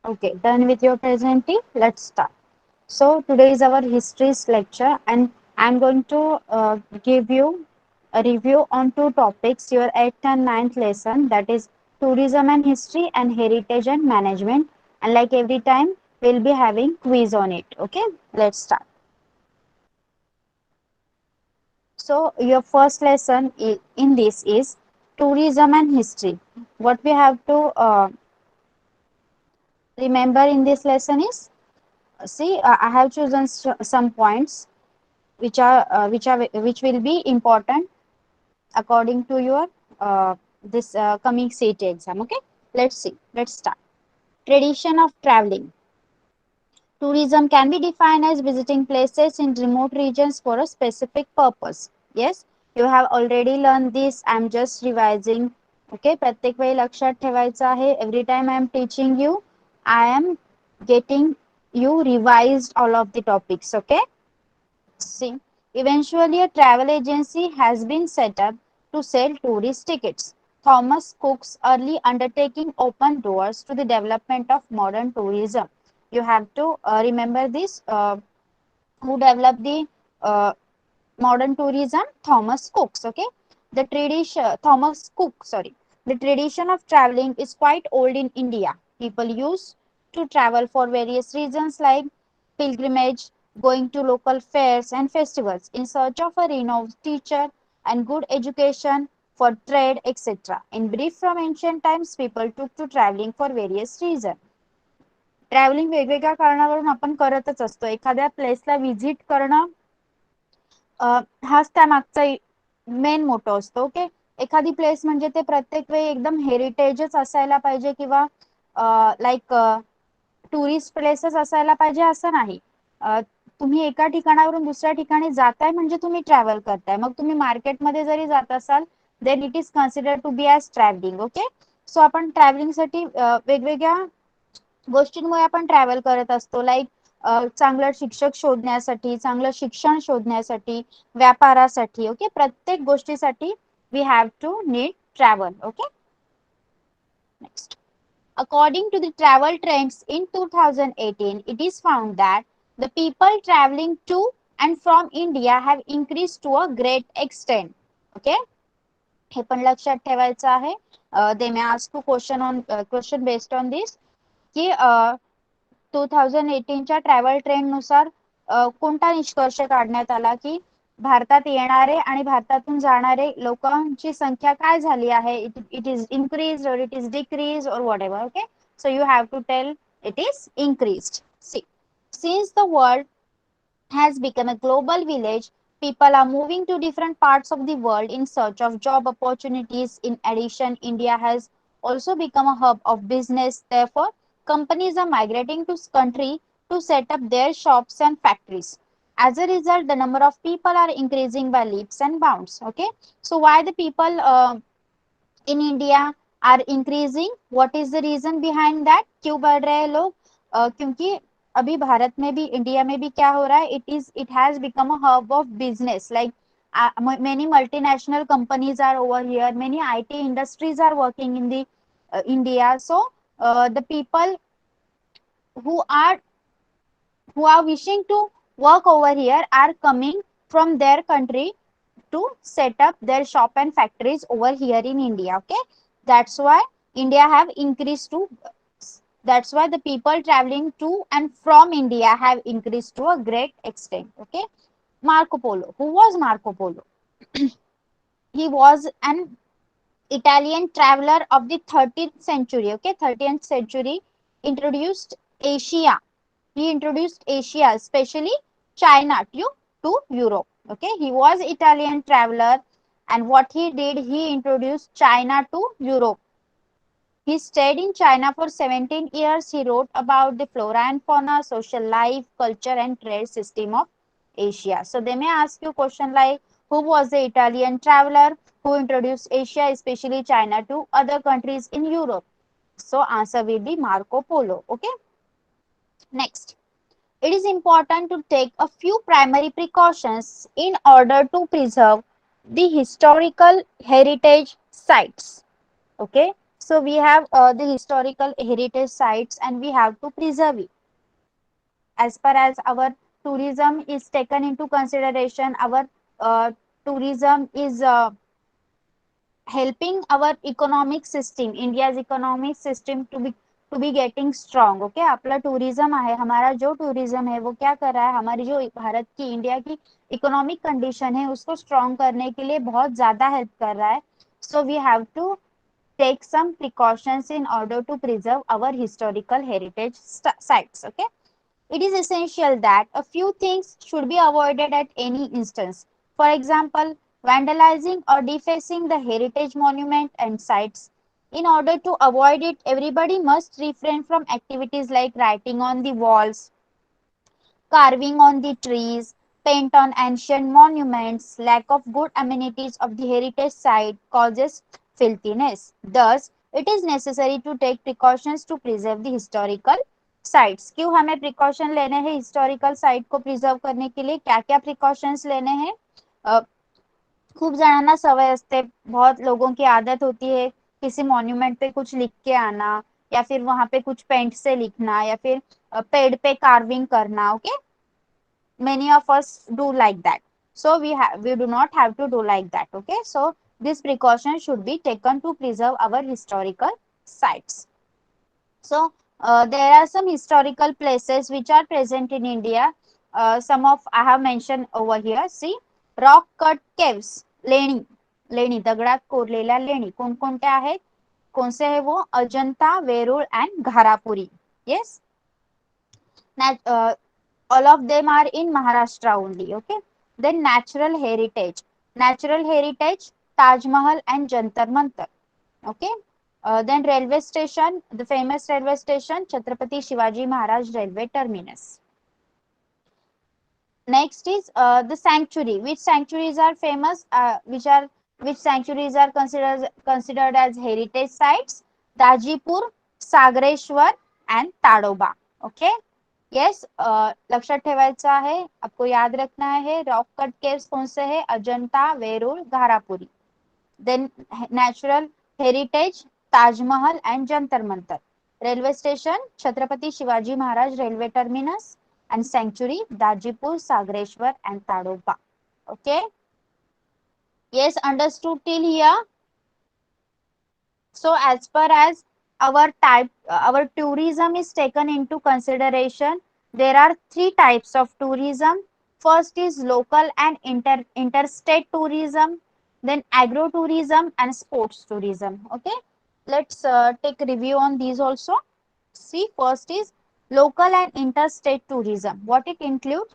Okay, done with your presenting. Let's start. So today is our histories lecture, and I'm going to give you a review on two topics. Your 8th and ninth lesson, that is tourism and history and heritage and management. And like every time, we'll be having quiz on it. Okay, let's start. So your first lesson in this is tourism and history. What we have to remember in this lesson is, see, I have chosen some points which will be important according to your this coming CET exam. Okay, let's see. Let's start. Tradition of traveling. Tourism can be defined as visiting places in remote regions for a specific purpose. Yes, you have already learned this. I'm just revising. Okay, प्रत्येक वेळी लक्षात ठेवायचं आहे. Every time I am teaching you, I am getting you revised all of the topics. Okay. See, eventually a travel agency has been set up to sell tourist tickets. Thomas Cook's early undertaking opened doors to the development of modern tourism. You have to remember this. Who developed the uh, modern tourism? Thomas Cook's. Okay, the tradition Thomas Cook. Sorry, the tradition of traveling is quite old in India. People used to travel for various reasons like pilgrimage, going to local fairs and festivals in search of a renowned teacher and good education for trade, etc. In brief, from ancient times, people took to traveling for various reasons. Travelling वेगवेगळ्या कारणावरून आपण करतच असतो. एखाद्या प्लेसला visit करणं हाच त्यामागचा main motto असतो. ओके, एखादी प्लेस म्हणजे ते प्रत्येक वेळी एकदम हेरिटेजच असायला पाहिजे किंवा लाईक टुरिस्ट प्लेसेस असायला पाहिजे असं नाही. तुम्ही एका ठिकाणावरून दुसऱ्या ठिकाणी जाताय म्हणजे तुम्ही ट्रॅव्हल करताय. मग तुम्ही मार्केटमध्ये जरी जात असाल then it is consider to be as travelling. Okay, so आपण ट्रॅव्हलिंगसाठी वेगवेगळ्या गोष्टींमुळे आपण ट्रॅव्हल करत असतो. लाईक चांगलं शिक्षक शोधण्यासाठी, चांगलं शिक्षण शोधण्यासाठी, व्यापारासाठी. ओके, प्रत्येक गोष्टीसाठी we have to need travel. Okay, next. According to the travel trends in 2018, it is found that the people traveling to and from India have increased to a great extent. Okay, हे पण लक्षात ठेवायचं आहे. They may ask you question based on this की 2018च्या travel trend नुसार कोणता निष्कर्ष काढण्यात आला की भारतात येणारे आणि भारतातून जाणारे लोकांची संख्या काय झाली आहे. इट इज इन्क्रीज और इट इज डिक्रीज और what ever. Okay, so you have to tell it is increased. See, since the world has become a global village, people are moving to different parts of the world in search of job opportunities. In addition, India has also become a hub of business. Therefore, companies are migrating to this country to set up their shops and factories. As a result, the number of people are increasing by leaps and bounds. Okay, so why the people in India are increasing? What is the reason behind that? क्यों बढ़ रहे हैं लोग? क्योंकि अभी भारत में भी India में भी क्या हो रहा है, it has become a hub of business. Like many multinational companies are over here, many IT industries are working in the India. So the people who are who are wishing to work over here are coming from their country to set up their shop and factories over here in India. Okay, that's why India have increased to, that's why the people traveling to and from India have increased to a great extent. Okay, Marco Polo. Who was Marco Polo? He was an Italian traveler of the 13th century. Okay, 13th century, introduced Asia. He introduced Asia, especially China, to Europe. Okay, he was Italian traveler, and what he did, he introduced China to Europe. He stayed in China for 17 years. He wrote about the flora and fauna, social life, culture, and trade system of Asia. So they may ask you question like, who was the Italian traveler who introduced Asia, especially China, to other countries in Europe? So answer will be Marco Polo. Okay. Next. It is important to take a few primary precautions in order to preserve the historical heritage sites. Okay, So we have the historical heritage sites and we have to preserve it. As far as our tourism is taken into consideration, our tourism is helping our economic system, India's economic system to be getting strong. Okay आपला tourism आहे, हमारा जो tourism है वो क्या कर रहा है, हमारी जो भारत की, इंडिया की इकोनॉमिक कंडीशन है उसको स्ट्रॉन्ग करने के लिए बहुत ज्यादा हेल्प कर रहा है. So we have to take some precautions in order to preserve our historical heritage sites. Okay, it is essential that a few things should be avoided at any instance. For example, vandalizing or defacing the heritage monument and sites. In order to avoid it, everybody must refrain from activities like writing on the walls, carving on the trees, paint on ancient monuments. Lack of good amenities of the heritage site causes filthiness. Thus, it is necessary to take precautions to preserve the historical sites. क्यों हमें precaution लेने हैं historical site को preserve करने के लिए, क्या क्या precautions लेने हैं? खूप जणांना सवय असते, बहुत लोगों की आदत होती है किसी मॉन्यूमेंट पे कुछ लिख के आना, या फिर वहां पे कुछ पेंट से लिखना, या फिर पेड़ पे कार्विंग करना. Okay, many of us do like that, so we do not have to do like that. Okay, so this precaution should be taken to preserve our historical sites. So there are some historical places which are present in India. Some of I have mentioned over here. See, rock cut caves, लेणी, लेणी दगडात कोरलेल्या लेणी कोणकोणत्या आहेत, कौन से है वो, Ajanta, Verul and Gharapuri. Yes, all of them are in Maharashtra only. Okay, then natural heritage, Taj Mahal and Jantar Mantar. Okay, then railway station, the famous railway station Chhatrapati Shivaji Maharaj Railway Terminus. Next is the sanctuary. Which sanctuaries are famous? Which sanctuaries are considered as heritage sites? Dajipur, Sagreshwar and Tadoba. Okay. Yes, लक्षात ठेवायचं आहे, आपको याद रखना है. Rock cut caves कौन से है, Ajanta, Verul, Gharapuri. Then natural heritage, Taj Mahal and Jantar Mantar. Railway station Chhatrapati Shivaji Maharaj railway terminus and sanctuary Dajipur, Sagreshwar and Tadoba. Okay, yes, understood till here. So as far as our tourism is taken into consideration, there are three types of tourism. First is local and interstate tourism, then agro tourism and sports tourism. Okay, let's take review on these also. See, first is local and interstate tourism. What it includes?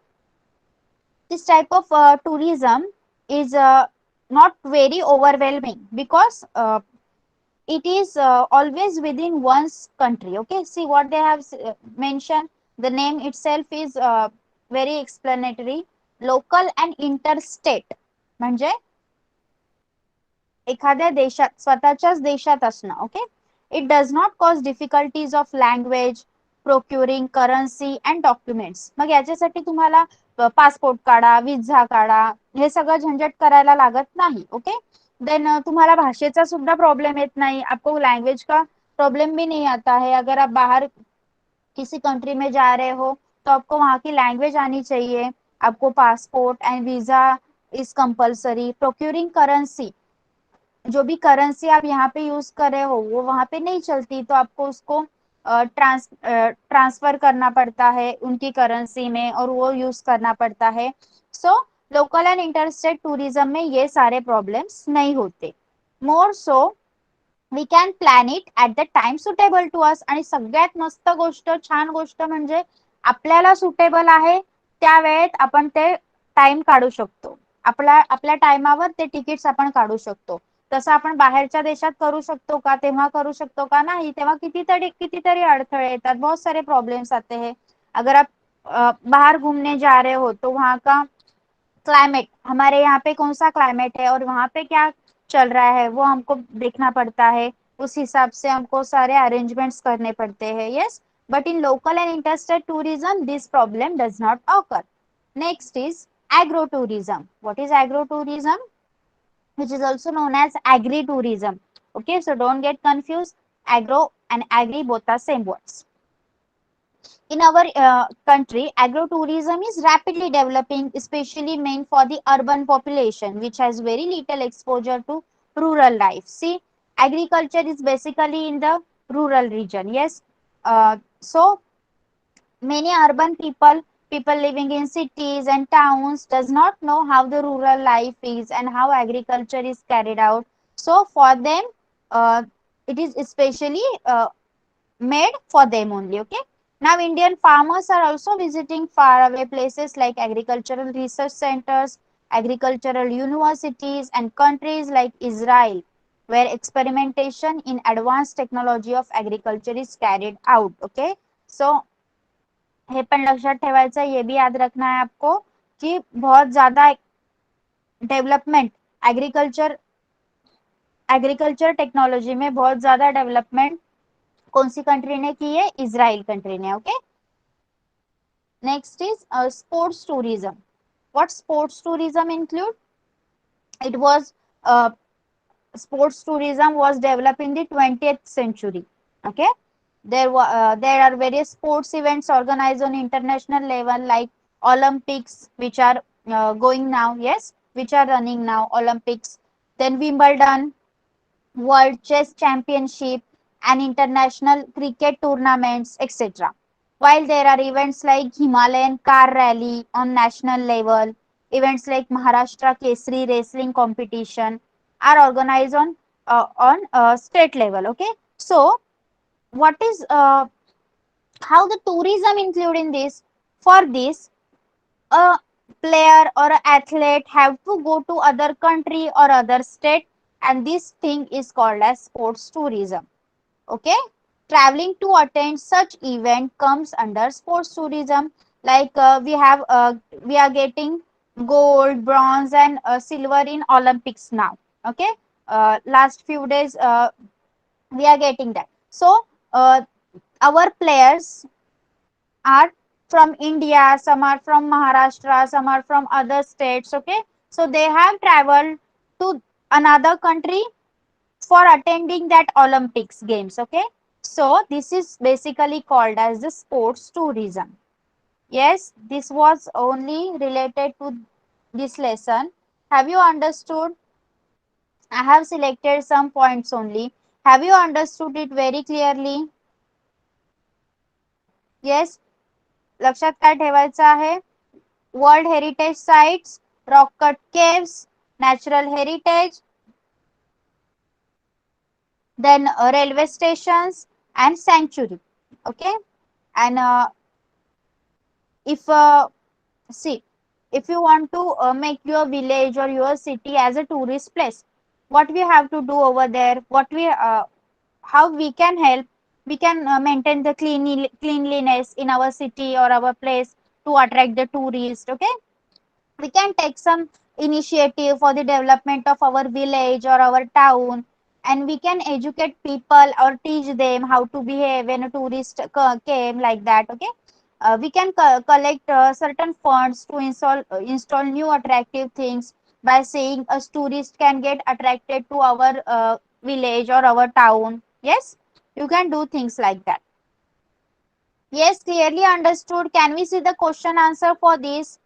This type of tourism is not very overwhelming because it is always within one's country. Okay, see what they have mentioned, the name itself is very explanatory. Local and interstate म्हणजे एखाद्या देशात, स्वतःच्याच देशात असणं. Okay, it does not cause difficulties of language, procuring currency and documents. मग याच्यासाठी तुम्हाला passport काढा, विजा काढा, हे सगळं झंझट करायला लागत नाही. ओके, देन तुम्हाला भाषेचा सुद्धा प्रॉब्लेम येत नाही, आपको लैंग्वेज का प्रॉब्लम भी नहीं आता है. अगर आप बाहर किसी कंट्री में जा रहे हो तो आपको वहाँ की लैंग्वेज आनी चाहिए. आपको passport and visa is compulsory. Procuring currency, जो भी करेंसी आप यहाँ पे यूज कर रहे हो वो वहां पे नहीं चलती, तो आपको उसको ट्रांसफर करना पड़ता है उनकी करेंसी में और वो यूज करना पड़ता है. So local and interstate tourism में ये सारे प्रॉब्लम्स नहीं होते. More so we can plan it at the time suitable to us. आणि सगळ्यात मस्त गोष्ट, छान गोष्ट म्हणजे आपल्याला सुटेबल आहे त्या वेळेत आपण ते टाइम काढू शकतो. आपल्या टाइमावर ते तिकीट्स आपण काढू शकतो. तसं आपण बाहेरच्या देशात करू शकतो का, तेव्हा करू शकतो का, नाही. तेव्हा कितीतरी अडथळे येतात, बहुत सारे प्रॉब्लम्स आते हैं. अगर आप बाहर घूमने जा रहे हो तो वहाँ का क्लाइमेट, हमारे यहाँ पे कौन सा क्लाइमेट है और वहाँ पे क्या चल रहा है वो हमको देखना पड़ता है. उस हिसाब से हमको सारे अरेंजमेंट्स करने पड़ते हैं. Yes, but in local and interstate tourism this problem does not occur. Next is agro tourism. What is agro tourism? Which is also known as agri tourism. Okay, so don't get confused. Agro and agri both are same words. In our country, agrotourism is rapidly developing, especially meant for the urban population, which has very little exposure to rural life. See, agriculture is basically in the rural region. Yes. So many urban people living in cities and towns does not know how the rural life is and how agriculture is carried out. So for them, uh, it is especially made for them only. Okay. Now Indian farmers are also visiting faraway places like agricultural research centers, agricultural universities, and countries like Israel, where experimentation in advanced technology of agriculture is carried out. Okay. So हे पण लक्षात ठेवायचं है, ये भी याद रखना है आपको कि बहुत ज्यादा डेवलपमेंट एग्रीकल्चर एग्रीकल्चर टेक्नोलॉजी में बहुत ज्यादा डेवलपमेंट कौन सी कंट्री ने की है? इजराइल कंट्री ने. Okay. Next is sports tourism. What sports tourism include? It was sports tourism was developed in the 20th century. Okay. There are various sports events organized on international level like Olympics, which are going now. Yes, which are running now. Olympics, then Wimbledon, World Chess Championship, and international cricket tournaments, etc. While there are events like Himalayan Car Rally on national level, events like Maharashtra Kesari Wrestling Competition are organized on state level. Okay, so what is how the tourism include in this? For this, a player or an athlete have to go to other country or other state, and this thing is called as sports tourism. Okay. Traveling to attend such event comes under sports tourism. Like we are getting gold, bronze, and silver in Olympics now. Okay. Last few days we are getting that. So our players are from India, some are from Maharashtra, some are from other states. Okay. So they have traveled to another country for attending that Olympics games. Okay. So this is basically called as the sports tourism. Yes, this was only related to this lesson. Have you understood? I have selected some points only. Have you understood it very clearly? Yes. लक्षात काय ठेवायचं आहे? World heritage sites, rock cut caves, natural heritage, then railway stations and sanctuary. Okay. And if see, if you want to make your village or your city as a tourist place, what we have to do over there, what we how we can help, we can maintain the cleanliness in our city or our place to attract the tourists. Okay. We can take some initiative for the development of our village or our town, and we can educate people or teach them how to behave when a tourist came, like that. Okay. We can collect certain funds to install new attractive things by saying a tourist can get attracted to our village or our town. Yes, you can do things like that. Yes, clearly understood. Can we see the question answer for this?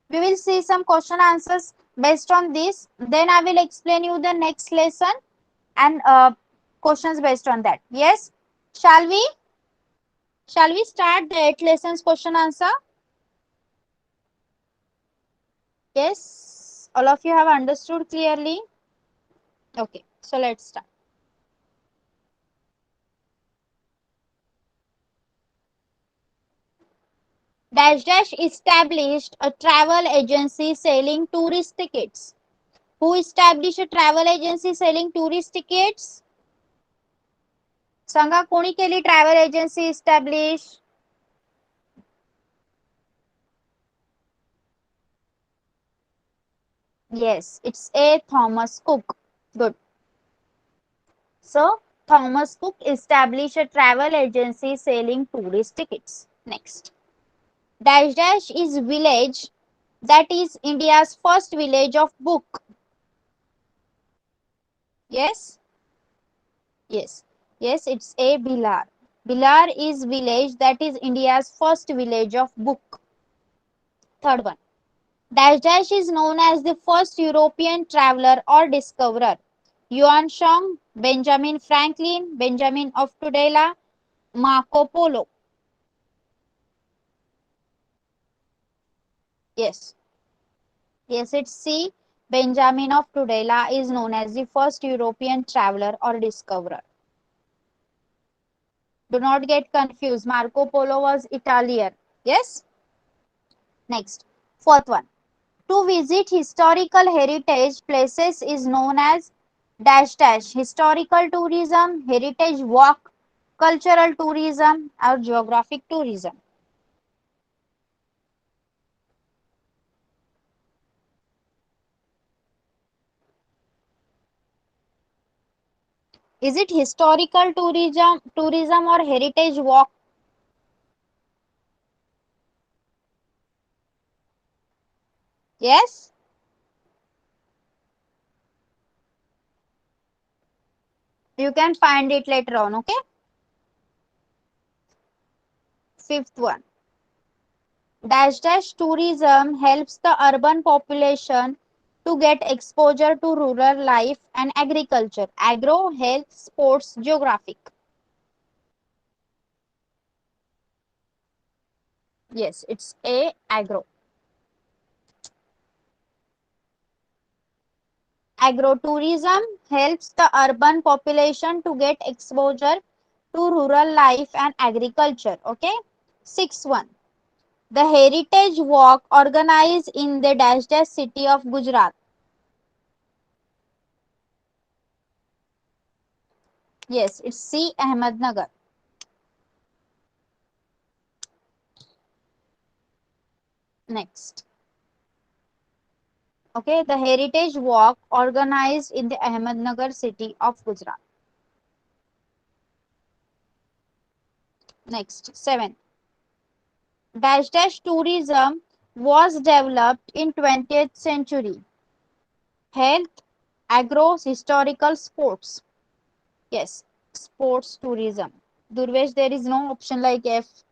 We will see some question answers based on this. Then I will explain you the next lesson and questions based on that. Yes. Shall we? Shall we start the 8 lessons question answer? Yes. All of you have understood clearly? Okay. So let's start. Dash Dash established a travel agency selling tourist tickets. Who established a travel agency selling tourist tickets? सांगा कोणी केली travel agency establish? Yes, it's A. Thomas Cook. Good. So, Thomas Cook established a travel agency selling tourist tickets. Next. Dash Dash is village that is India's first village of book. Yes. Yes, yes, it's a Bhilar. Bhilar is village, that is India's first village of book. Third one. Dash Dash is known as the first European traveler or discoverer. Yuan Shang, Benjamin Franklin, Benjamin of Tudela, Marco Polo. Yes, yes, it's C. Benjamin of Tudela is known as the first European traveler or discoverer. Do not get confused. Marco Polo was Italian. Yes. Next, fourth one. To visit historical heritage places is known as dash dash. Historical tourism, heritage walk, cultural tourism, or geographic tourism. Is it historical tourism or heritage walk? Yes. You can find it later on. Okay. Fifth one. Dash dash tourism helps the urban population to get exposure to rural life and agriculture. Agro, health, sports, geographic. Yes, it's A, agro. Agrotourism helps the urban population to get exposure to rural life and agriculture. Okay. Sixth one. The Heritage Walk organized in the dash dash city of Gujarat. Yes, it's C. Ahmednagar. Next. Okay, the Heritage Walk organized in the Ahmednagar city of Gujarat. Next, 7. Dash dash tourism was developed in 20th century. Health, agro, historical, sports. Yes, sports tourism. Durvesh, there is no option like F.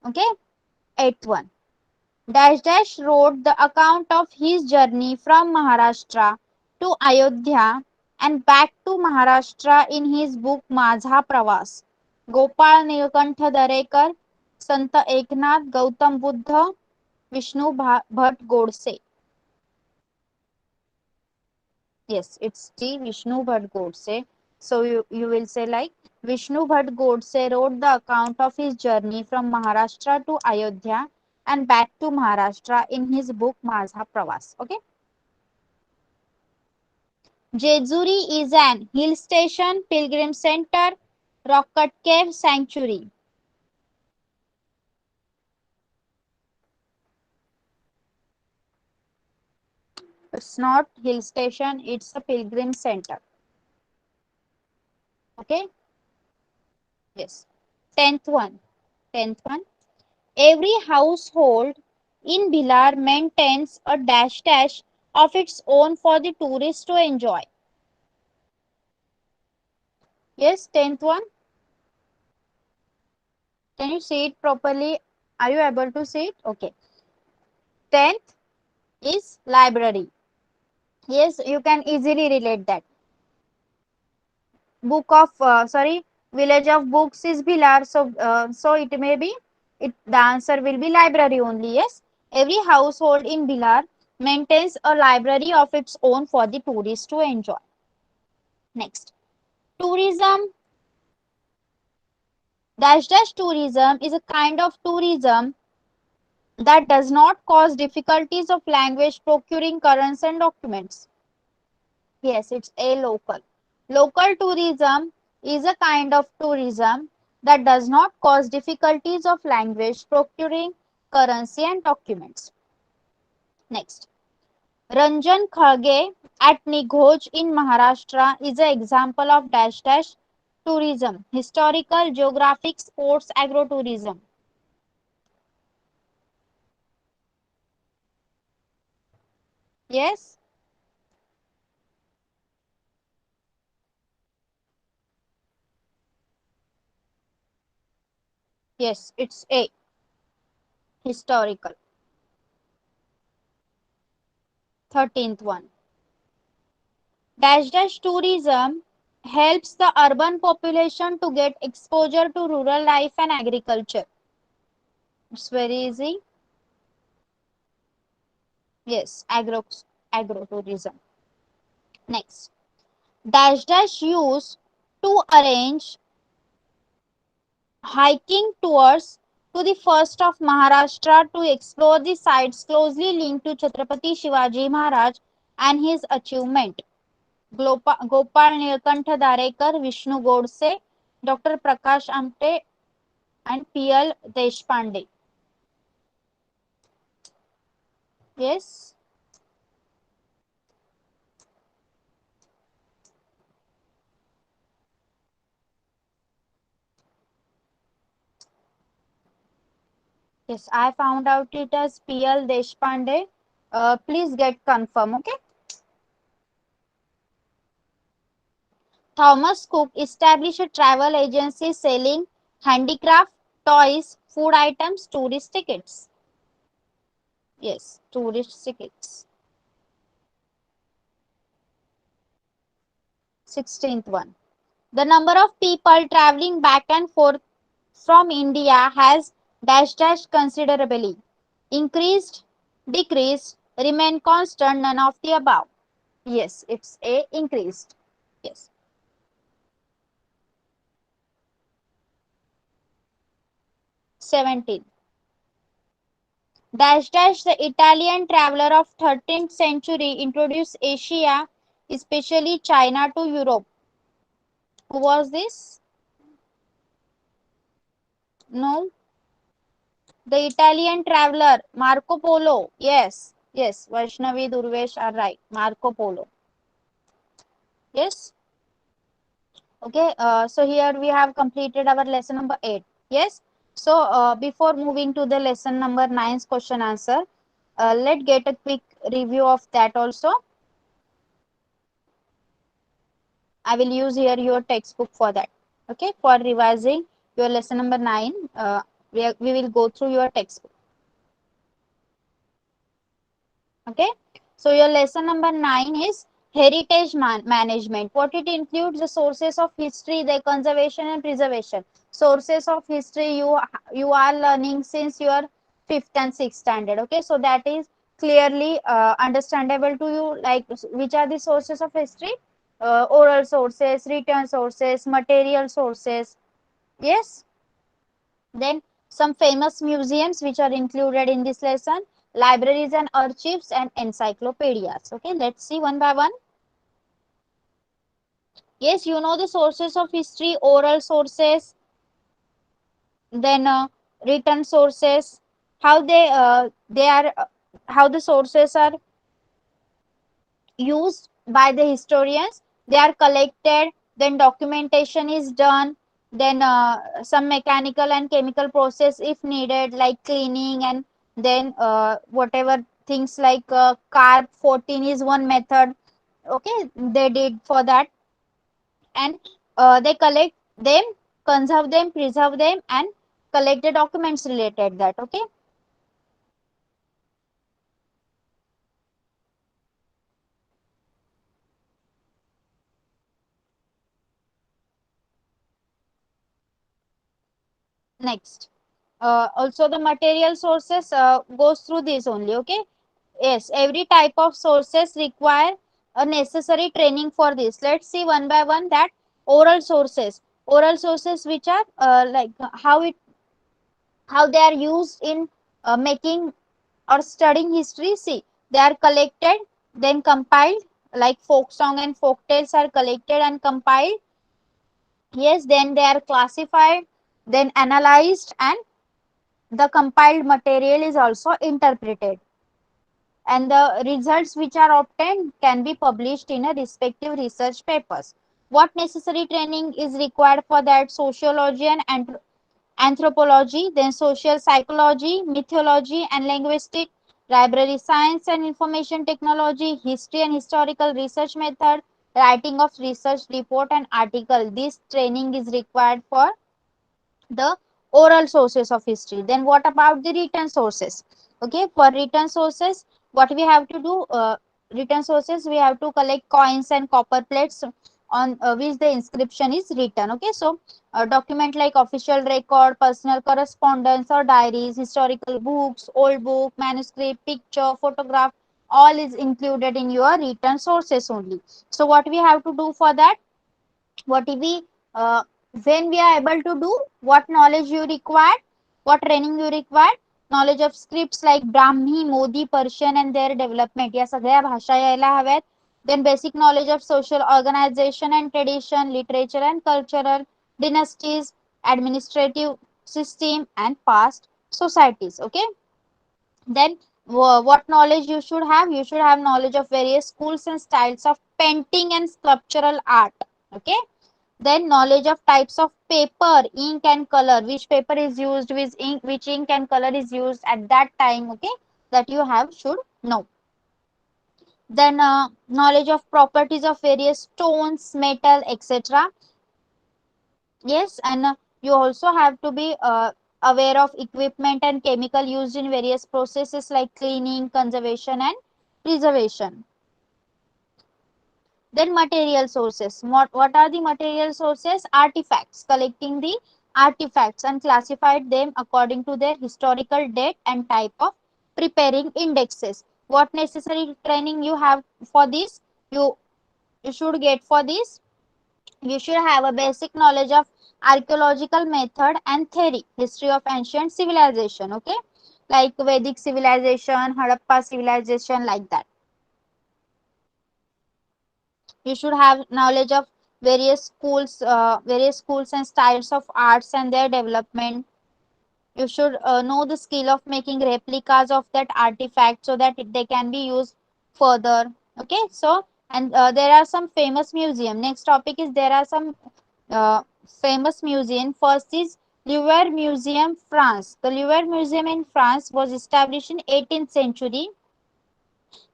Okay, eighth one. Dash Dash wrote the account of his journey from Maharashtra to Ayodhya and back to Maharashtra in his book माझा प्रवास. Gopal Nilkanth Darekar, Sant Eknath, Gautam Buddha, Vishnu Bhatt Godse. Yes, it's T. Vishnu Bhatt Godse. So you will say like Vishnu Bhatt Godse wrote the account of his journey from Maharashtra to Ayodhya and back to Maharashtra in his book माझा Pravas. Okay. Jejuri is an hill station, pilgrim center, rock cut cave, sanctuary. It's not hill station, it's a pilgrim center. Okay. Yes. Tenth one. Tenth one. Every household in Bhilar maintains a dash dash of its own for the tourists to enjoy. Yes, tenth one. Can you see it properly? Are you able to see it? Okay. Tenth is library. Yes, you can easily relate that. Book of sorry, village of books is Bhilar. So it may be it. The answer will be library only. Yes, every household in Bhilar maintains a library of its own for the tourists to enjoy. Next, tourism. Dash dash tourism is a kind of tourism that does not cause difficulties of language procuring currency and documents. Yes, it's a local. Local tourism is a kind of tourism that does not cause difficulties of language procuring currency and documents. Next, Ranjan Khage at Nighoj in Maharashtra is an example of dash dash tourism, historical, geographic, sports, agro-tourism. Yes, Yes, it's A, historical. 13th one. Dash dash tourism helps the urban population to get exposure to rural life and agriculture. It's very easy. Yes, agrotourism. Next. Dash dash use to arrange hiking tours to the first of Maharashtra to explore the sites closely linked to Chhatrapati Shivaji Maharaj and his achievement. Gopal Nilkanth Darekar, Vishnu Godse, Dr. Prakash Amte, and P.L. Deshpande. Yes. Yes, I found out it as P.L. Deshpande. Please get confirm, okay? Thomas Cook established a travel agency selling handicraft, toys, food items, tourist tickets. Yes, tourist tickets. 16th one. The number of people traveling back and forth from India has dash dash considerably increased, decreased, remain constant, none of the above. Yes, it's a increased. Yes. 17. Dash dash the Italian traveler of 13th century introduced Asia, especially China to Europe. Who was this? No. The Italian traveler Marco Polo. Yes. Yes. Vaishnavi Durvesh are right. Marco Polo. Yes. Okay. So here we have completed our lesson number 8. Yes. So before moving to the lesson number 9's question answer, let's get a quick review of that also. I will use here your textbook for that. Okay, for revising your lesson number 9, we will go through your textbook. Okay, so your lesson number 9 is heritage management. What it includes: the sources of history, their conservation and preservation. Sources of history you are learning since your 5th and 6th standard. Okay, so that is clearly understandable to you. Like, which are the sources of history? Oral sources, written sources, material sources. Yes. Then some famous museums which are included in this lesson, libraries and archives and encyclopedias. Okay, let's see one by one. Yes, you know the sources of history: oral sources, then written sources. How they are how the sources are used by the historians. They are collected, then documentation is done, then some mechanical and chemical process if needed, like cleaning, and then whatever things like carb 14 is one method. Okay, they did for that, and they collect them, conserve them, preserve them, and collect the documents related that. Okay. Next, also the material sources goes through this only. Okay. Yes, every type of sources require a necessary training for this. Let's see one by one that oral sources. Oral sources which are like how they are used in making or studying history. See, they are collected, then compiled, like folk song and folk tales are collected and compiled. Yes, then they are classified, then analyzed, and the compiled material is also interpreted, and the results which are obtained can be published in a respective research papers. What necessary training is required for that? Sociology and anthropology, then social psychology, mythology and linguistic, library science and information technology, history and historical research method, writing of research report and article. This training is required for the oral sources of history. Then what about the written sources? Okay, for written sources, what we have to do, written sources, we have to collect coins and copper plates on which the inscription is written. Okay, so document like official record, personal correspondence or diaries, historical books, old book, manuscript, picture, photograph, all is included in your written sources only. So what we have to do for that, what we uh, when we are able to do, what knowledge you require, what training you require, knowledge of scripts like Brahmi, Modi, Persian and their development, या सगळ्या भाषा यायला हव्यात. Then basic knowledge of social organization and tradition, literature and cultural dynasties, administrative system and past societies. Okay, then what knowledge you should have, you should have knowledge of various schools and styles of painting and sculptural art. Okay, then knowledge of types of paper, ink and color, which paper is used, which ink and color is used at that time. Okay, that you have should know. Then knowledge of properties of various stones, metal, etc. Yes, and you also have to be aware of equipment and chemical used in various processes like cleaning, conservation and preservation. Then material sources. What are the material sources? Artifacts. Collecting the artifacts and classified them according to their historical date and type of, preparing indexes. What necessary training you have for this? You should get for this. You should have a basic knowledge of archaeological method and theory, history of ancient civilization. Okay, like Vedic civilization, Harappa civilization, like that. You should have knowledge of various schools and styles of arts and their development. You should know the skill of making replicas of that artifact so that they can be used further. Okay, so and there are some famous museum. Next topic is there are some famous museum. First is Louvre Museum, France. The Louvre Museum in France was established in 18th century.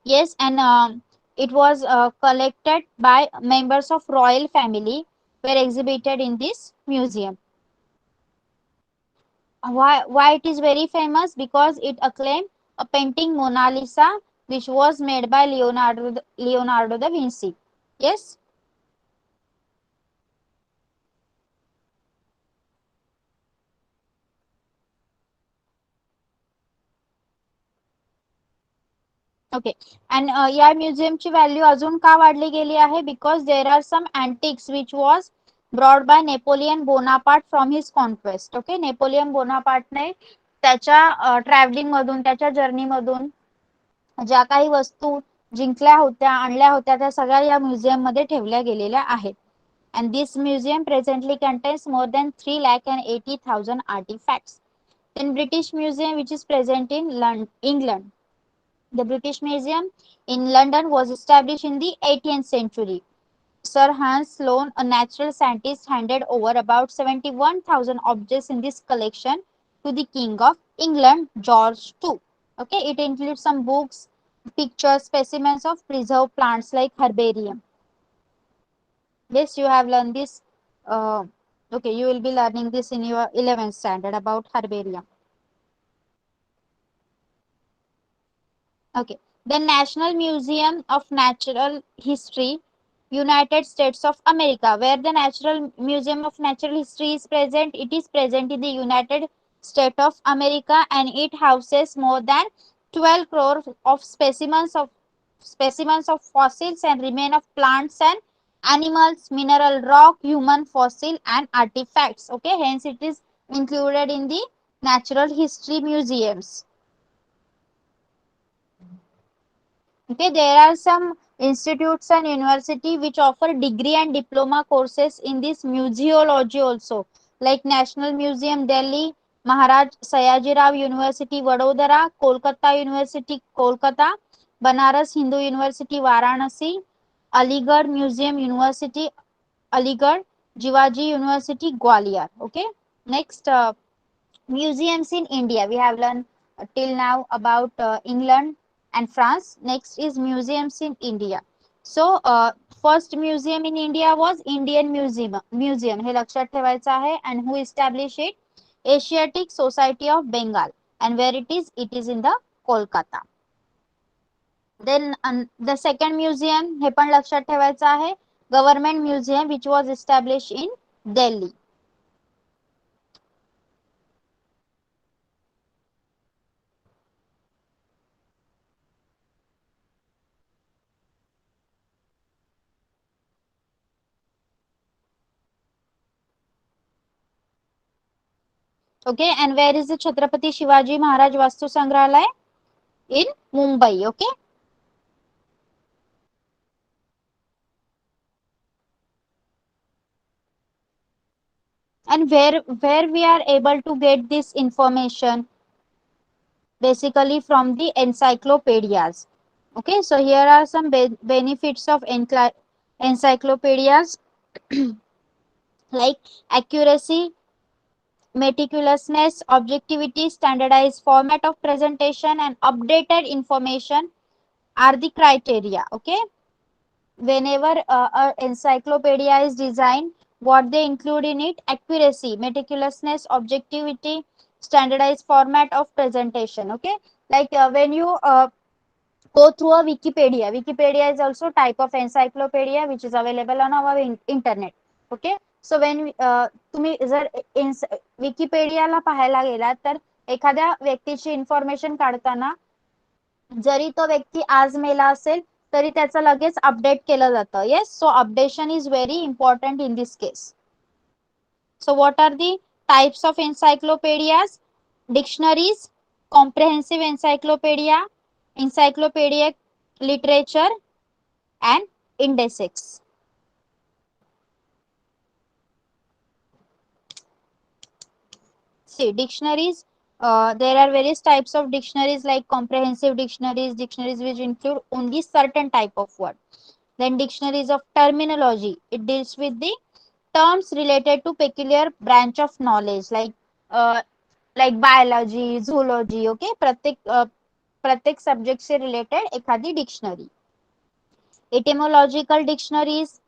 Yes, and it was collected by members of royal family, were exhibited in this museum. Why it is very famous? Because it acclaimed a painting Mona Lisa, which was made by Leonardo da Vinci. Yes. Okay. And या म्युझियमची value अजून का वाढली गेली आहे? Because there are some antiques which was brought by Napoleon Bonaparte from his conquest. Okay, Napoleon बोनापार्टने त्याच्या travelling मधून, त्याच्या जर्नी मधून ज्या काही वस्तू जिंकल्या होत्या, आणल्या होत्या, त्या सगळ्या या म्युझियम मध्ये ठेवल्या गेलेल्या आहेत. And this museum presently contains more than 3,80,000 artifacts. Then British Museum, which is present in England. The British Museum in London was established in the 18th century. Sir Hans Sloane, a natural scientist, handed over about 71,000 objects in this collection to the King of England, George II. Okay, it includes some books, pictures, specimens of preserved plants like herbarium. Yes, you have learned this. Uh, okay, you will be learning this in your 11th standard about herbarium. Okay. The National Museum of Natural History, United States of America, where the Natural Museum of Natural History is present. It is present in the United States of America, and it houses more than 12 crore of specimens of fossils and remain of plants and animals, mineral rock, human fossil and artifacts. Okay, hence it is included in the Natural History Museums. Okay, there are some institutes and university which offer degree and diploma courses in this museology also, like National Museum Delhi, Maharaj Sayajirao University Vadodara, Kolkata University Kolkata, Banaras Hindu University Varanasi, Aligarh Museum University Aligarh, Jivaji University Gwalior. Okay, next museums in India. We have learned till now about England and France. Next is museums in India. So first museum in India was Indian Museum. हे लक्षात ठेवायचं आहे. And who established it? Asiatic Society of Bengal. And where it is? It is in the Kolkata. Then the second museum हे पण लक्षात ठेवायचं आहे, government museum which was establish in Delhi. Okay, and where is the Chhatrapati Shivaji Maharaj Vastu Sangrahalaya? In Mumbai. Okay. And where we are able to get this information? Basically from the encyclopedias. Okay, so here are some benefits of encyclopedias like accuracy, meticulousness, objectivity, standardized format of presentation, and updated information are the criteria. Okay, whenever a encyclopedia is designed, what they include in it: accuracy, meticulousness, objectivity, standardized format of presentation. Okay, like when you go through a Wikipedia is also type of encyclopedia which is available on our internet. Okay, so when तुम्ही जर विकिपेडियाला पाहायला गेलात तर एखाद्या व्यक्तीची information काढताना जरी तो व्यक्ती आज मेला असेल तरी त्याचं लगेच अपडेट केलं जातं. Yes, so updation is very important in this case. So what are the types of encyclopedias? Dictionaries, comprehensive encyclopedia, encyclopedic literature, and indices. See, dictionaries, there are various types of dictionaries like comprehensive dictionaries, dictionaries which include only certain type of word. Then dictionaries of terminology, it deals with the terms related to peculiar branch of knowledge uh, like biology, zoology. Okay, प्रत्येक subject से related एखादी dictionary. Etymological dictionaries,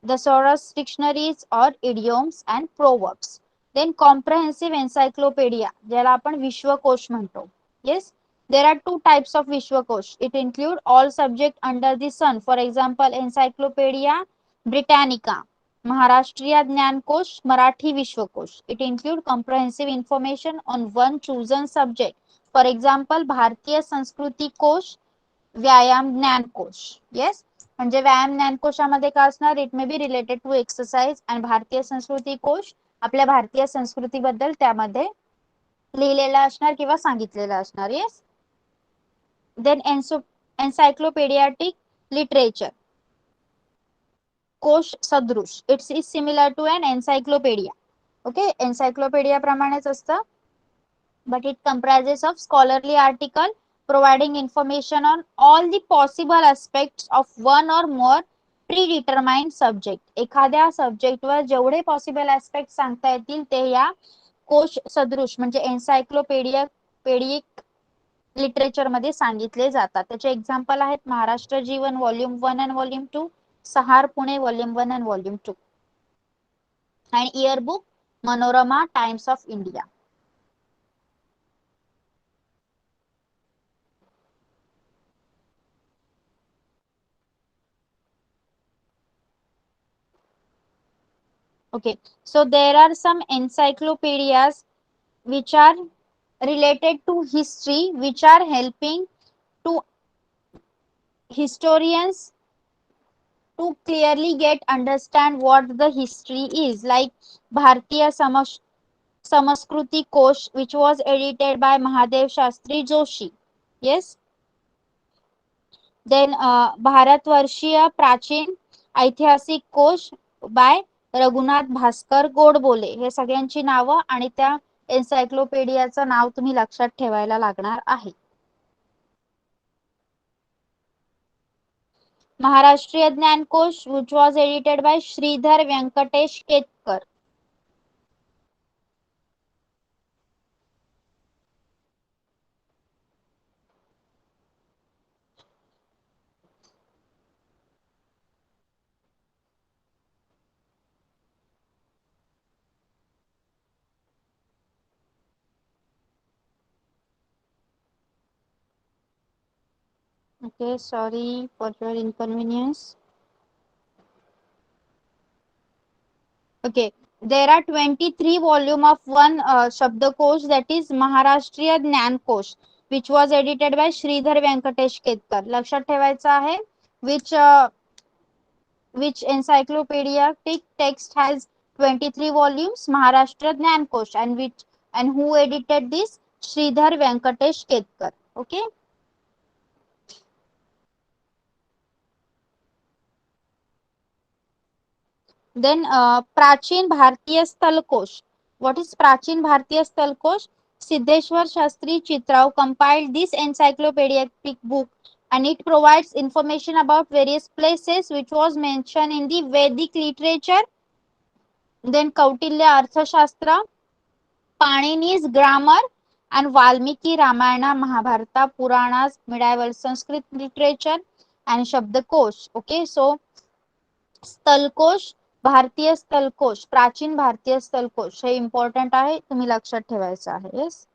thesaurus dictionaries or idioms and proverbs. Then comprehensive encyclopedia, ज्याला आपण विश्वकोश म्हणतो. Yes, there are two types of विश्वकोश. It include all subject under the sun. For example, Encyclopedia Britannica, Maharashtriya ज्ञानकोश, Marathi विश्वकोश. It include comprehensive information on one chosen subject. For example, भारतीय संस्कृती कोश, व्यायाम ज्ञानकोश. येस, म्हणजे व्यायाम ज्ञानकोशामध्ये काय असणार? It may be related to exercise. आणि भारतीय संस्कृती कोश आपल्या भारतीय संस्कृतीबद्दल त्यामध्ये लिहिलेलं असणार किंवा सांगितलेलं असणार. येस. देन एन्सायक्लोपेडियाटिक लिटरेचर, कोश सदृश. It's is similar to an encyclopaedia. Okay, encyclopaedia प्रमाणेच असतं, but it comprises of scholarly article providing information on all the possible aspects of one or more predetermined subject. एखाद्या सब्जेक्ट वर जेवढे possible aspect सांगता येतील ते या कोश सदृश म्हणजे एन्सायक्लोपेडिया पेडिक लिटरेचर मध्ये सांगितले जातात. त्याचे एक्झाम्पल आहेत महाराष्ट्र जीवन volume 1 and volume 2, Sahar Pune volume 1 and volume 2, and yearbook Manorama Times of India. Okay, so there are some encyclopedias which are related to history, which are helping to historians to clearly get understand what the history is, like Bharatiya Samaskriti Kosh, which was edited by Mahadev Shastri Joshi. Yes. Then Bharatvarshiya प्राचीन ऐतिहासिक कोश bye Raghunath Bhaskar Godbole. हे सगळ्यांची नावं आणि त्या एन्सायक्लोपेडियाचं नाव तुम्ही लक्षात ठेवायला लागणार आहे. महाराष्ट्रीय ज्ञानकोश which was edited by Shridhar Venkatesh Ketkar. Okay, sorry for your inconvenience. Okay, there are 23 volume of one Shabdakosh, that is Maharashtriya Jnankosh, which was edited by Sridhar Venkatesh Ketkar. लक्षात ठेवायचं आहे. Which encyclopedic text has 23 volumes? Maharashtra Jnankosh. And who edited this? Sridhar Venkatesh Ketkar. Okay. Then Prachin Bharatiya Stalkosh. What is Prachin Bharatiya Stalkosh? Siddheshwar Shastri Chitrao compiled this encyclopedic book, and it provides information about various places which was mentioned in the Vedic literature. Then Kautilya Arthashastra, Panini's grammar, and Valmiki Ramayana, Mahabharata, Puranas, medieval Sanskrit literature, and Shabdakosh. Okay, so स्थलकोश, भारतीय स्थलकोश, प्राचीन भारतीय स्थलकोश हे important आहे, तुम्ही लक्षात ठेवायचं आहे. Yes.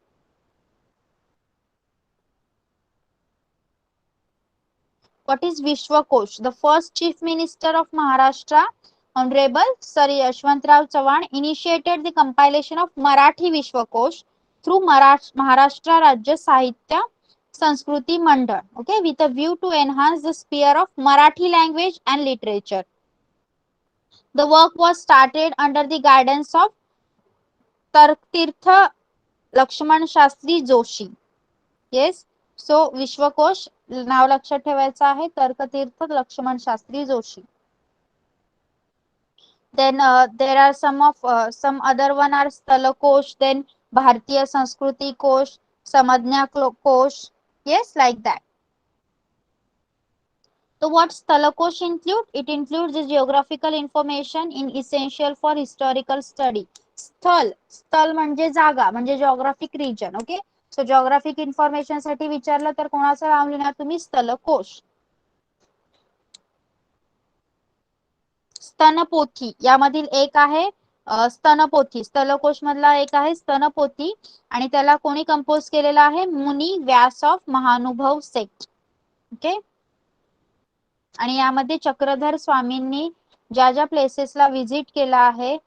What is Vishwakosh? The first chief minister of Maharashtra, Honorable Sir Yashwantrao Chavan, initiated the compilation of Marathi Vishwakosh through Maharashtra Rajya Sahitya Sanskriti Mandal, okay, with a view to enhance the sphere of Marathi language and literature. The work was started under the guidance of Tarktirtha Laxman Shastri Joshi. Yes. So विश्वकोश नाव लक्षात ठेवायचं आहे, Tarkatirtha Lakshman Shastri Joshi. Then there are some other one are स्थलकोश, then भारतीय संस्कृती कोश, समज्ञा कोश. Yes, like that. So what स्थलकोश include? It includes the geographical information in essential for historical study. स्थल म्हणजे जागा, म्हणजे geographic region. ओके. सो geographic information साठी विचारलं तर कोणाचं नाव लिहिणार तुम्ही? स्थलकोश. स्तनपोथी यामधील एक आहे स्तनपोथी. स्थलकोश मधला एक आहे स्तनपोथी, आणि त्याला कोणी कंपोज केलेला आहे? मुनी व्यास ऑफ महानुभव सेट. ओके. आणि यामध्ये चक्रधर स्वामींनी ज्या ज्या प्लेसेसला व्हिजिट केला आहे,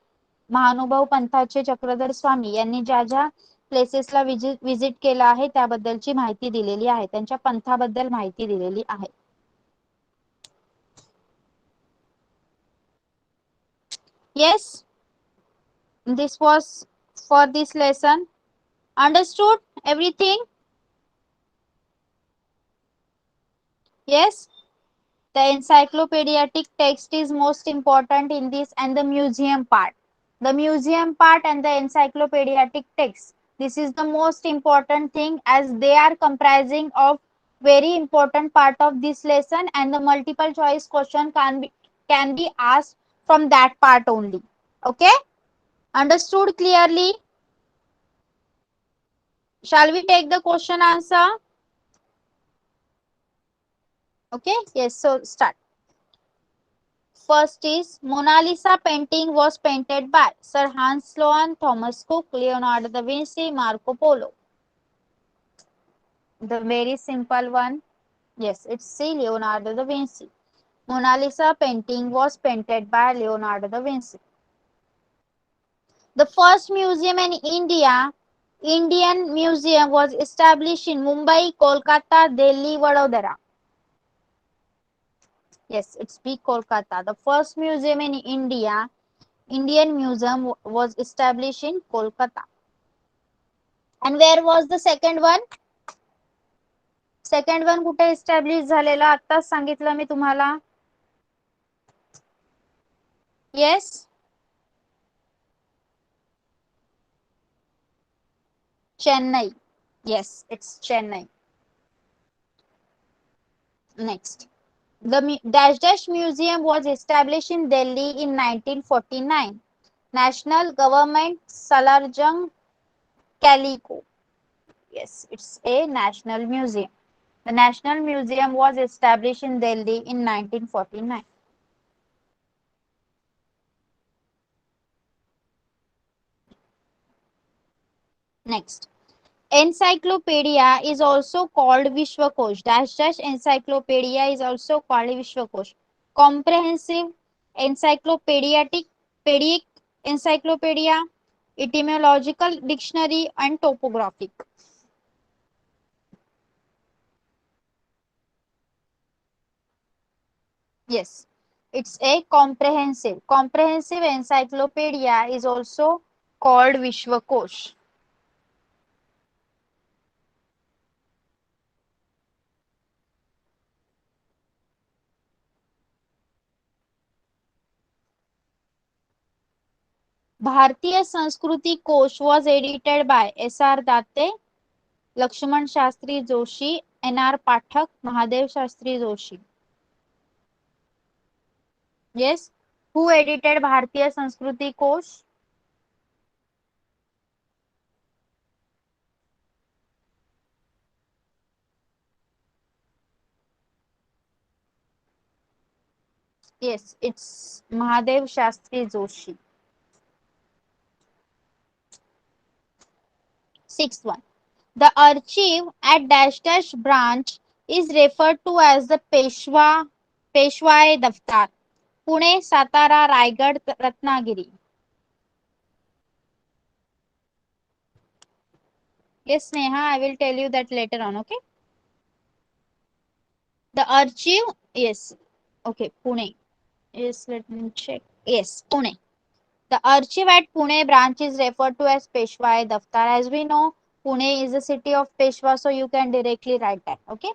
महानुभव पंथाचे चक्रधर स्वामी यांनी ज्या ज्या प्लेसेसला व्हिजिट केला आहे त्याबद्दलची माहिती दिलेली आहे, त्यांच्या पंथाबद्दल माहिती दिलेली आहे. Yes, this was for this lesson. Understood everything? Yes. The encyclopedic text is most important in this, and the museum part. The museum part and the encyclopedic text. This is the most important thing, as they are comprising of very important part of this lesson, and the multiple choice question can be asked from that part only. Okay? Understood clearly? Shall we take the question answer? Okay? Yes, so start. First is Mona Lisa painting was painted by Sir Hans Sloane, Thomas Cook, Leonardo da Vinci, Marco Polo. The very simple one. Yes, it's C, Leonardo da Vinci. Mona Lisa painting was painted by Leonardo da Vinci. The first museum in India, Indian Museum, was established in Mumbai, Kolkata, Delhi, Vadodara. Yes, it's B, Kolkata. The first museum in India, Indian Museum, was established in Kolkata. And where was the second one? Second one कुठे establish झालेला? आत्ताच सांगितलं मी तुम्हाला. Yes. Chennai. Yes, it's Chennai. Next. The Dash Dash Museum was established in Delhi in 1949. National Government Salarjung Calico. Yes, it's a national museum. The National Museum was established in Delhi in 1949. Next. Encyclopedia is also called Vishwakosh. Dash dash encyclopedia is also called Vishwakosh. Comprehensive encyclopedic pedic encyclopedia, etymological dictionary, and topographic. Yes, it's a comprehensive. Comprehensive encyclopedia is also called Vishwakosh. Bharatiya Sanskriti Kosh was edited by S.R. Datte, Lakshman Shastri Joshi, N.R. Pathak, Mahadev Shastri Joshi. Yes, who edited Bharatiya Sanskriti Kosh? Yes, it's Mahadev Shastri Joshi. Sixth one. The archive at dash dash branch is referred to as the Peshwai Daftar. Pune, Satara, Raigad, Ratnagiri. Yes, Neha, I will tell you that later on, okay? The archive, yes. Okay, Pune. Yes, let me check. Yes, Pune. The archive at Pune branch is referred to as Peshwai Daftar. As we know, Pune is the city of Peshwa, so you can directly write that. Okay.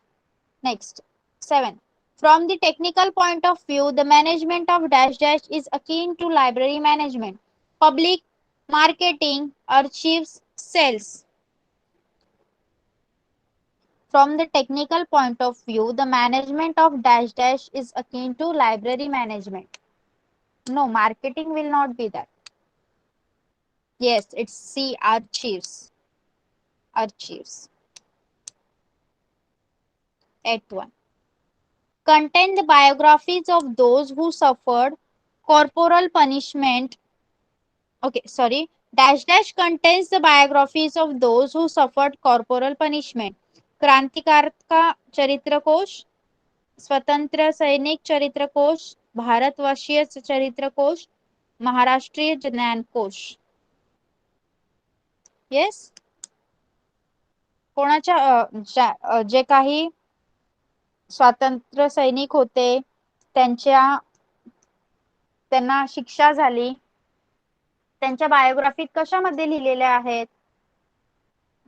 Next, 7. From the technical point of view, the management of dash dash is akin to library management, public, marketing, archives, sales. From the technical point of view, the management of dash dash is akin to library management. No, marketing will not be that. Yes, it's C, archives. Archives. 8th one. Contain the biographies of those who suffered corporal punishment. Okay, sorry. Dash dash contains the biographies of those who suffered corporal punishment. क्रांतिकार का चरित्र कोश, स्वतंत्र सैनिक चरित्र कोश, भारतवर्षीय चरित्र कोश, महाराष्ट्रीय ज्ञान कोश. येस, कोणाच्या जे काही स्वातंत्र्य सैनिक होते त्यांना शिक्षा झाली, त्यांच्या बायोग्राफीत कशामध्ये लिहिलेल्या आहेत?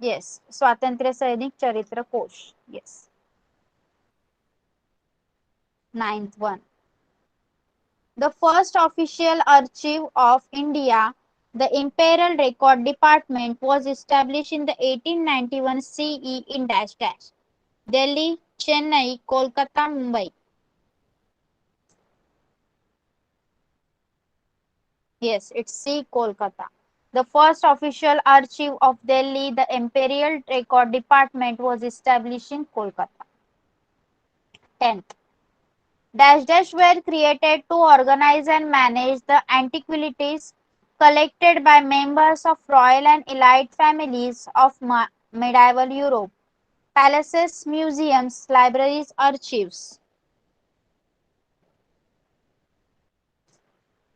येस, स्वातंत्र्य सैनिक चरित्र कोश. Yes. 9th one. The first official archive of India, the Imperial Record Department, was established in the 1891 CE in dash dash. Delhi, Chennai, Kolkata, Mumbai. Yes, it's C, Kolkata. The first official archive of Delhi, the Imperial Record Department, was established in Kolkata. 10th. Dash dash were created to organize and manage the antiquities collected by members of royal and elite families of medieval Europe. Palaces, museums, libraries, archives.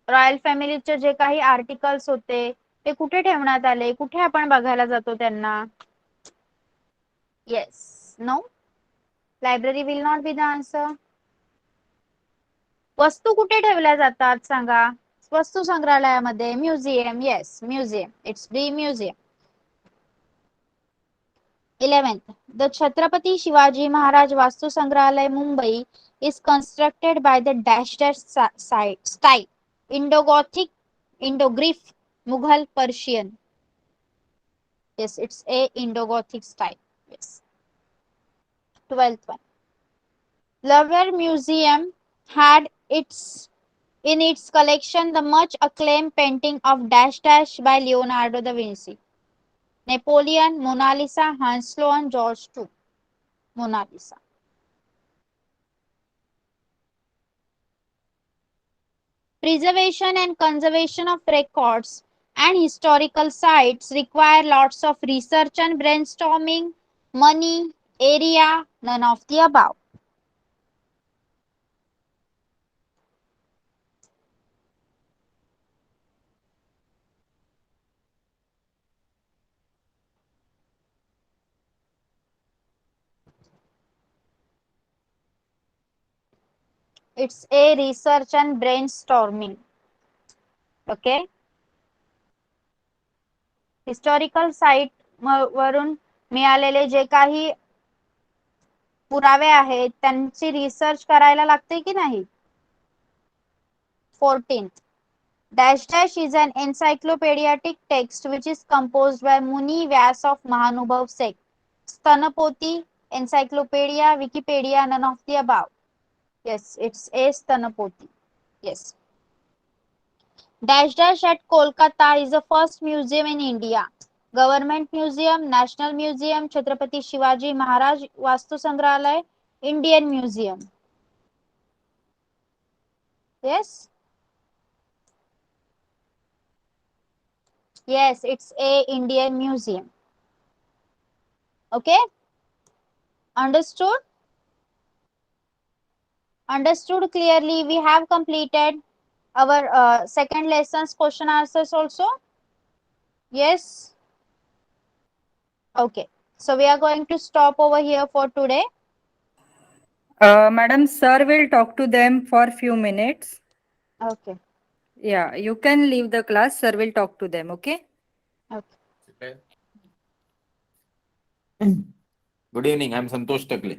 Royal फॅमिलीचे जे काही articles होते ते कुठे ठेवण्यात आले, कुठे आपण बघायला जातो त्यांना? Yes, no, library will not be the answer. वस्तू कुठे ठेवल्या जातात सांगा? वस्तू संग्रहालयामध्ये. Museum. Yes, museum. It's be museum. 11th. The Chhatrapati Shivaji Maharaj Vastu Sangrahalaya Mumbai is constructed by the dash dash style. Indo-Gothic, Indo-Greek, Mughal, Persian. Yes, it's a Indo-Gothic style. Yes. 12th one. Louvre Museum had in its collection the much acclaimed painting of dash dash by Leonardo da Vinci. Napoleon, Mona Lisa, Hans Sloane, George II. Mona Lisa. Preservation and conservation of records And historical sites require lots of research and brainstorming, money, area, none of the above. It's a research and brainstorming. Okay. Historical site वरून मिळालेले जे काही पुरावे आहेत त्यांची research करायला लागते की नाही. 14th dash dash is an encyclopedic text which is composed by Muni Vyas of Mahanubhav sect. Stanapoti, encyclopedia, Wikipedia, none of the above. Yes, it's a Stanapoti. Yes. Dash dash at Kolkata is the first museum in India. Government Museum, National Museum, Chhatrapati Shivaji Maharaj Vastu Sangrahalaya, Indian Museum. Yes. Yes, it's a Indian Museum. Okay. Understood? Understood clearly. We have completed our second lesson's question answers also. Yes. Okay. So we are going to stop over here for today. Madam, sir will talk to them for few minutes. Okay. Yeah, you can leave the class. Sir will talk to them. Okay. Okay. Good evening. I'm Santosh Takle.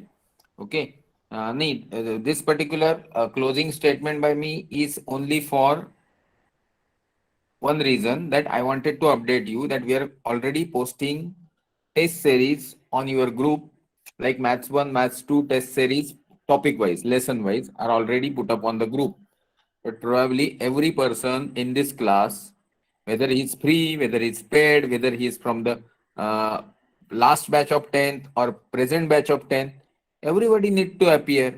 Okay. This particular closing statement by me is only for one reason, that I wanted to update you that we are already posting test series on your group, like Maths 1, Maths 2 test series, topic wise, lesson wise, are already put up on the group. But probably every person in this class, whether he's free, whether he's paid, whether he is from the uh, last batch of 10th or present batch of 10th, everybody need to appear.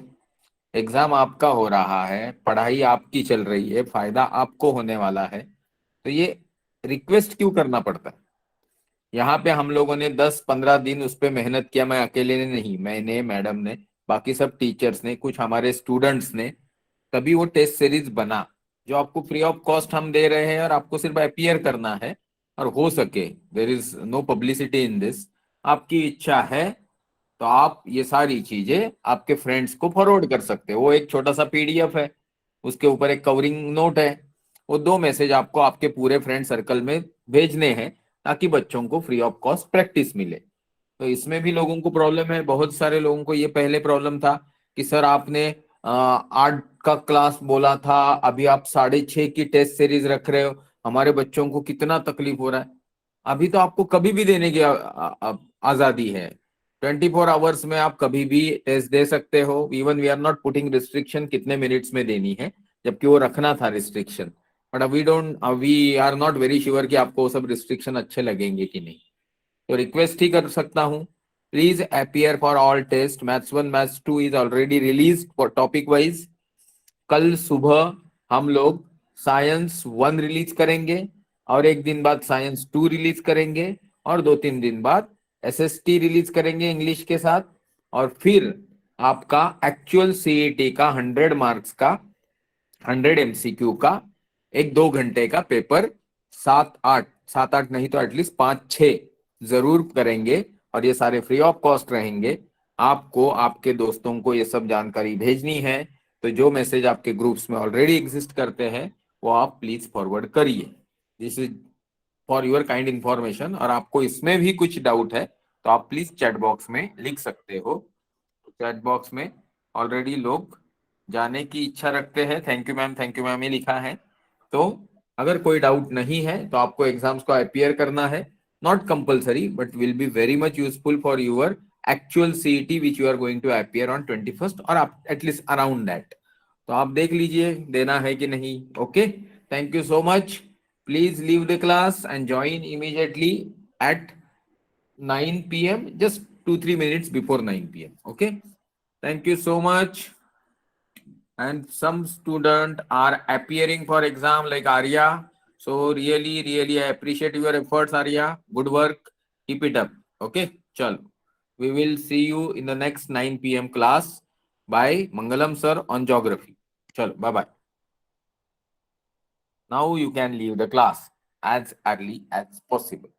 Exam आपका हो रहा है, पढ़ाई आपकी चल रही है, फायदा आपको होने वाला है, तो ये रिक्वेस्ट क्यों करना पड़ता है. यहाँ पे हम लोगों ने 10-15 दिन उस पर मेहनत किया. मैं अकेले ने नहीं, मैंने, मैडम ने, बाकी सब टीचर्स ने, कुछ हमारे स्टूडेंट्स ने, तभी वो टेस्ट सीरीज बना जो आपको फ्री ऑफ कॉस्ट हम दे रहे हैं, और आपको सिर्फ अपीयर करना है. और हो सके, there is no publicity in this, आपकी इच्छा है तो आप ये सारी चीजें आपके फ्रेंड्स को फॉरवर्ड कर सकते हो. वो एक छोटा सा पीडीएफ है, उसके ऊपर एक कवरिंग नोट है. वो 2 मैसेज आपको आपके पूरे फ्रेंड सर्कल में भेजने हैं ताकि बच्चों को फ्री ऑफ कॉस्ट प्रैक्टिस मिले. तो इसमें भी लोगों को प्रॉब्लम है. बहुत सारे लोगों को ये पहले प्रॉब्लम था कि सर आपने 8 का क्लास बोला था, अभी आप 6:30 की टेस्ट सीरीज रख रहे हो, हमारे बच्चों को कितना तकलीफ हो रहा है. अभी तो आपको कभी भी देने की आजादी है. 24 आवर्स में आप कभी भी टेस्ट दे सकते हो. Even we are not putting restriction कितने मिनट्स में देनी है, जबकि वो रखना था restriction. But we are not very sure कि आपको वो सब रिस्ट्रिक्शन अच्छे लगेंगे कि नहीं. तो रिक्वेस्ट ही कर सकता हूं, please appear for all test. Maths 1, maths 2 is already release for topic wise. कल सुबह हम लोग साइंस 1 रिलीज करेंगे, और एक दिन बाद साइंस 2 रिलीज करेंगे, और 2-3 दिन बाद एसएसटी रिलीज करेंगे इंग्लिश के साथ. और फिर आपका एक्चुअल सीईटी का 100 मार्क्स का, 100 एमसीक्यू का एक 2 घंटे का पेपर 7-8 नहीं तो एटलीस्ट 5-6 जरूर करेंगे. और ये सारे फ्री ऑफ कॉस्ट रहेंगे. आपको आपके दोस्तों को ये सब जानकारी भेजनी है, तो जो मैसेज आपके ग्रुप्स में ऑलरेडी एग्जिस्ट करते हैं वो आप प्लीज फॉरवर्ड करिए. This is for your kind information. और आपको इसमें भी कुछ डाउट है तो आप प्लीज चैट बॉक्स में लिख सकते हो. चैट बॉक्स में ऑलरेडी लोग जाने की इच्छा रखते हैं. थैंक यू मैम ये लिखा है. तो अगर कोई डाउट नहीं है तो आपको एग्जाम्स को अपियर करना है. Not compulsory, but will be very much useful for your actual CET which you are going to appear on 21st, और आप एटलीस्ट अराउंड दैट. तो आप देख लीजिए देना है कि नहीं. Okay, thank you so much. Please leave the class and join immediately at 9 p.m. Just 2-3 minutes before 9 p.m. Okay. Thank you so much. And some student are appearing for exam like Arya. So really, I appreciate your efforts, Arya. Good work. Keep it up. Okay, chal. We will see you in the next 9 p.m. class by Mangalam sir on geography. Chal, bye bye. Now you can leave the class as early as possible.